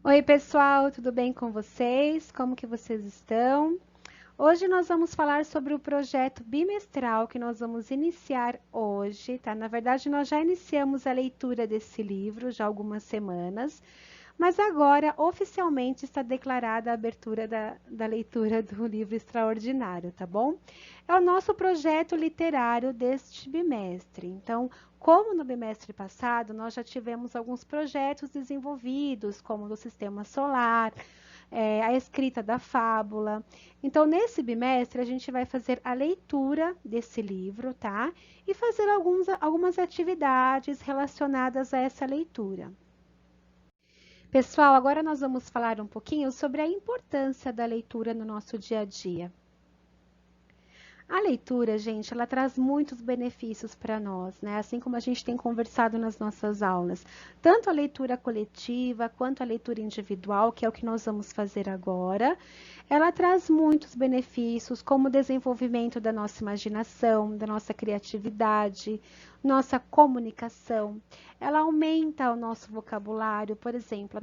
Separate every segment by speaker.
Speaker 1: Oi, pessoal, tudo bem com vocês? Como que vocês estão? Hoje nós vamos falar sobre o projeto bimestral que nós vamos iniciar hoje, tá? Na verdade, nós já iniciamos a leitura desse livro já há algumas semanas, mas agora oficialmente está declarada a abertura da leitura do livro extraordinário, tá bom? É o nosso projeto literário deste bimestre. Então, como no bimestre passado, nós já tivemos alguns projetos desenvolvidos, como do sistema solar, a escrita da fábula. Então, nesse bimestre, a gente vai fazer a leitura desse livro, tá? E fazer algumas atividades relacionadas a essa leitura. Pessoal, agora nós vamos falar um pouquinho sobre a importância da leitura no nosso dia a dia. A leitura, gente, ela traz muitos benefícios para nós, né? Assim como a gente tem conversado nas nossas aulas. Tanto a leitura coletiva quanto a leitura individual, que é o que nós vamos fazer agora, ela traz muitos benefícios, como o desenvolvimento da nossa imaginação, da nossa criatividade, nossa comunicação. Ela aumenta o nosso vocabulário, por exemplo,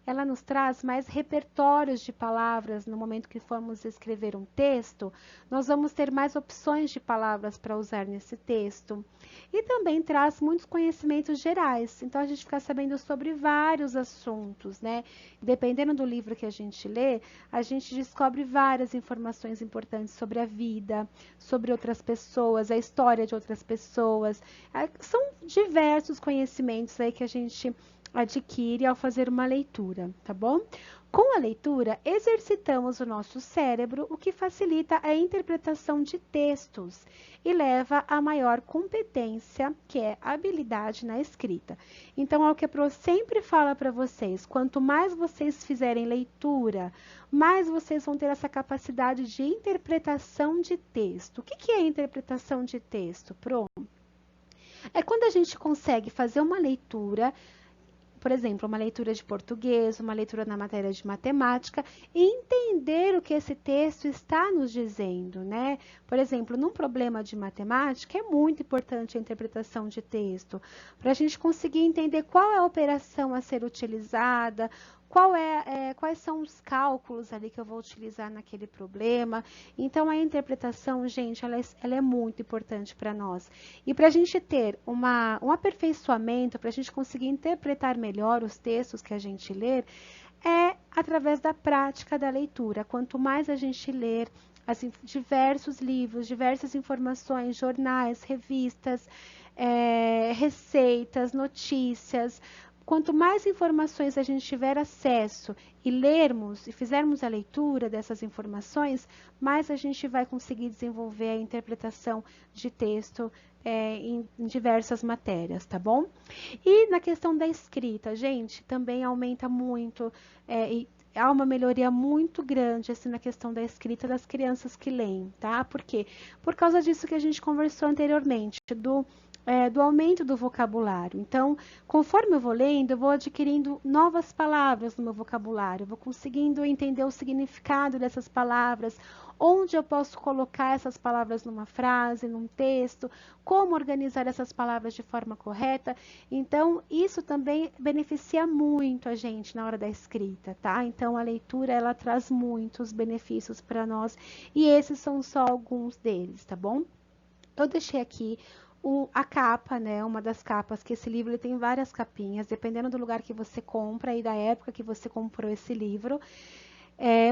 Speaker 1: ela nos traz mais repertórios de palavras no momento que formos escrever um texto, nós vamos ter mais opções de palavras para usar nesse texto. E também traz muitos conhecimentos gerais, então a gente fica sabendo sobre vários assuntos, né? Dependendo do livro que a gente lê, a gente descobre várias informações importantes sobre a vida, sobre outras pessoas, a história de outras pessoas. São diversos conhecimentos aí que a gente adquire ao fazer uma leitura, tá bom? Com a leitura, exercitamos o nosso cérebro, o que facilita a interpretação de textos e leva a maior competência, que é a habilidade na escrita. Então, é o que a Pro sempre fala para vocês: quanto mais vocês fizerem leitura, mais vocês vão ter essa capacidade de interpretação de texto. O que é interpretação de texto, Pro? É quando a gente consegue fazer uma leitura, por exemplo, uma leitura de português, uma leitura na matéria de matemática, e entender o que esse texto está nos dizendo, né? Por exemplo, num problema de matemática, é muito importante a interpretação de texto, para a gente conseguir entender qual é a operação a ser utilizada, quais são os cálculos ali que eu vou utilizar naquele problema. Então, a interpretação, gente, ela é muito importante para nós. E para a gente ter um aperfeiçoamento, para a gente conseguir interpretar melhor os textos que a gente lê, é através da prática da leitura. Quanto mais a gente ler diversos livros, diversas informações, jornais, revistas, receitas, notícias, quanto mais informações a gente tiver acesso e lermos e fizermos a leitura dessas informações, mais a gente vai conseguir desenvolver a interpretação de texto em diversas matérias, tá bom? E na questão da escrita, gente, também aumenta muito, e há uma melhoria muito grande assim na questão da escrita das crianças que leem, tá? Por quê? Por causa disso que a gente conversou anteriormente, do aumento do vocabulário. Então, conforme eu vou lendo, eu vou adquirindo novas palavras no meu vocabulário, eu vou conseguindo entender o significado dessas palavras, onde eu posso colocar essas palavras numa frase, num texto, como organizar essas palavras de forma correta. Então, isso também beneficia muito a gente na hora da escrita, tá? Então, a leitura, ela traz muitos benefícios para nós e esses são só alguns deles, tá bom? Eu deixei aqui a capa, né? Uma das capas, que esse livro ele tem várias capinhas, dependendo do lugar que você compra e da época que você comprou esse livro.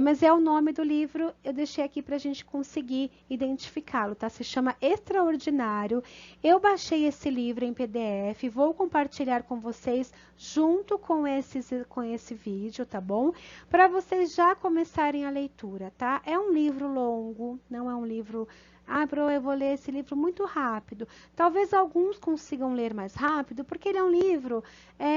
Speaker 1: Mas é o nome do livro, eu deixei aqui para a gente conseguir identificá-lo, tá? Se chama Extraordinário. Eu baixei esse livro em PDF, vou compartilhar com vocês junto com esse vídeo, tá bom? Para vocês já começarem a leitura, tá? É um livro longo, não é um livro. Ah, Bro, eu vou ler esse livro muito rápido. Talvez alguns consigam ler mais rápido, porque ele é um livro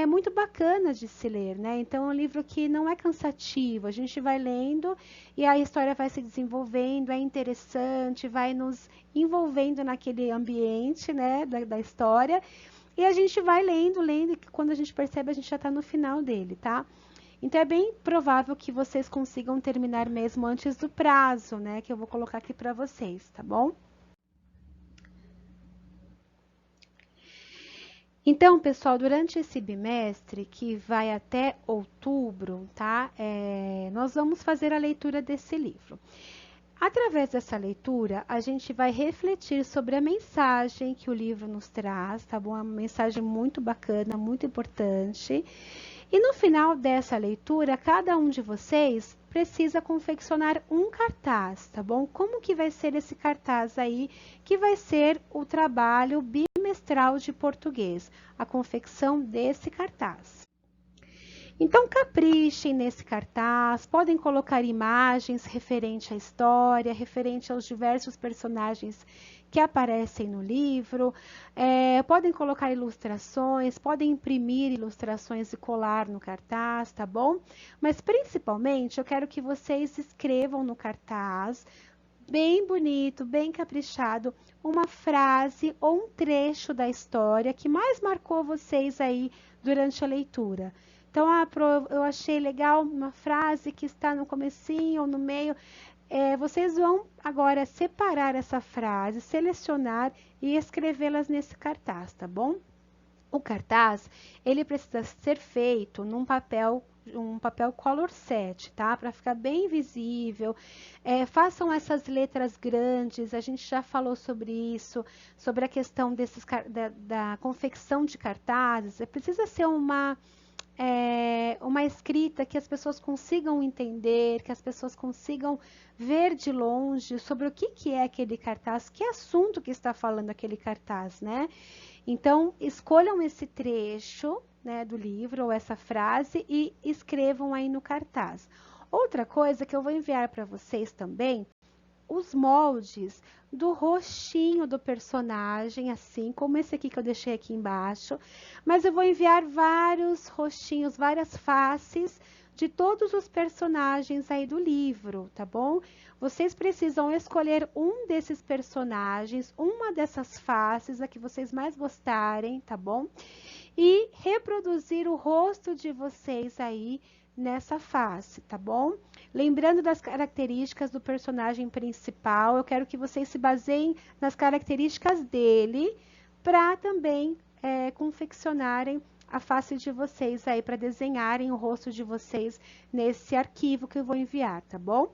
Speaker 1: muito bacana de se ler, né? Então, é um livro que não é cansativo. A gente vai lendo e a história vai se desenvolvendo, é interessante, vai nos envolvendo naquele ambiente, né, da história. E a gente vai lendo, e quando a gente percebe, a gente já está no final dele, tá? Então, é bem provável que vocês consigam terminar mesmo antes do prazo, né, que eu vou colocar aqui para vocês, tá bom? Então, pessoal, durante esse bimestre, que vai até outubro, tá? Nós vamos fazer a leitura desse livro. Através dessa leitura, a gente vai refletir sobre a mensagem que o livro nos traz, tá bom? É uma mensagem muito bacana, muito importante. E no final dessa leitura, cada um de vocês precisa confeccionar um cartaz, tá bom? Como que vai ser esse cartaz aí, que vai ser o trabalho bimestral de português, a confecção desse cartaz. Então, caprichem nesse cartaz, podem colocar imagens referente à história, referente aos diversos personagens que aparecem no livro, podem colocar ilustrações, podem imprimir ilustrações e colar no cartaz, tá bom? Mas, principalmente, eu quero que vocês escrevam no cartaz, bem bonito, bem caprichado, uma frase ou um trecho da história que mais marcou vocês aí durante a leitura. Então, eu achei legal uma frase que está no comecinho ou no meio. Vocês vão agora separar essa frase, selecionar e escrevê-las nesse cartaz, tá bom? O cartaz, ele precisa ser feito num papel, um papel color set, tá? Para ficar bem visível. Façam essas letras grandes, a gente já falou sobre isso, sobre a questão da confecção de cartazes. Precisa ser uma escrita que as pessoas consigam entender, que as pessoas consigam ver de longe sobre o que é aquele cartaz, que assunto que está falando aquele cartaz, né? Então, escolham esse trecho, né, do livro ou essa frase e escrevam aí no cartaz. Outra coisa que eu vou enviar para vocês também, os moldes do rostinho do personagem, assim como esse aqui que eu deixei aqui embaixo, mas eu vou enviar vários rostinhos, várias faces de todos os personagens aí do livro, tá bom? Vocês precisam escolher um desses personagens, uma dessas faces, a que vocês mais gostarem, tá bom? E reproduzir o rosto de vocês aí nessa face, tá bom? Lembrando das características do personagem principal, eu quero que vocês se baseiem nas características dele para também confeccionarem a face de vocês aí, para desenharem o rosto de vocês nesse arquivo que eu vou enviar, tá bom?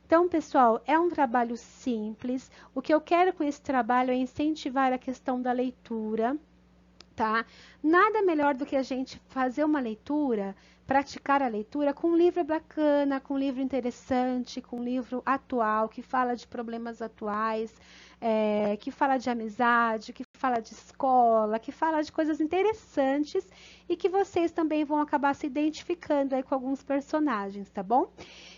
Speaker 1: Então, pessoal, é um trabalho simples. O que eu quero com esse trabalho é incentivar a questão da leitura, tá? Nada melhor do que a gente fazer uma leitura, praticar a leitura com um livro bacana, com um livro interessante, com um livro atual, que fala de problemas atuais, que fala de amizade, que fala de escola, que fala de coisas interessantes e que vocês também vão acabar se identificando aí com alguns personagens, tá bom?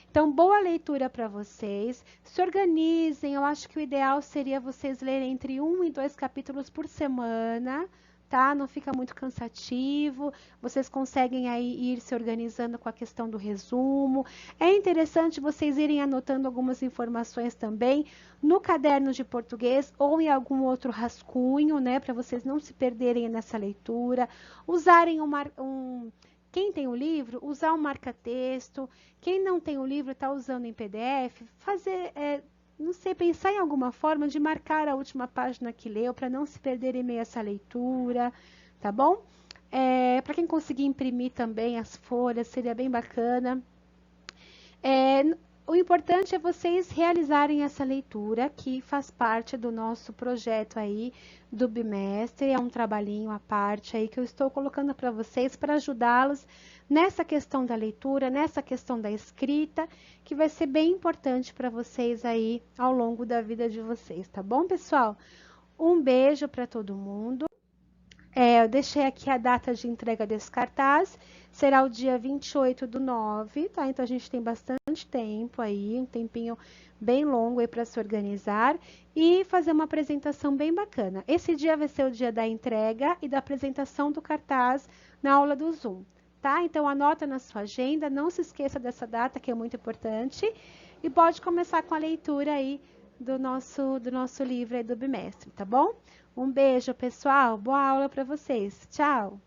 Speaker 1: Então, boa leitura para vocês. Se organizem, eu acho que o ideal seria vocês lerem entre 1 e 2 capítulos por semana, tá? Não fica muito cansativo, vocês conseguem aí ir se organizando com a questão do resumo. É interessante vocês irem anotando algumas informações também no caderno de português ou em algum outro rascunho, né? Para vocês não se perderem nessa leitura. Usarem quem tem o livro, usar um marca-texto. Quem não tem o livro, está usando em PDF, fazer... não sei, pensar em alguma forma de marcar a última página que leu, para não se perder em meio a essa leitura, tá bom? Para quem conseguir imprimir também as folhas, seria bem bacana. O importante é vocês realizarem essa leitura, que faz parte do nosso projeto aí do bimestre, é um trabalhinho à parte aí que eu estou colocando para vocês para ajudá-los nessa questão da leitura, nessa questão da escrita, que vai ser bem importante para vocês aí ao longo da vida de vocês, tá bom, pessoal? Um beijo para todo mundo. Eu deixei aqui a data de entrega desse cartaz, será o dia 28/9, tá? Então a gente tem bastante tempo aí, um tempinho bem longo aí para se organizar e fazer uma apresentação bem bacana. Esse dia vai ser o dia da entrega e da apresentação do cartaz na aula do Zoom, tá? Então anota na sua agenda, não se esqueça dessa data que é muito importante e pode começar com a leitura aí do nosso livro aí do bimestre, tá bom? Um beijo, pessoal. Boa aula para vocês. Tchau!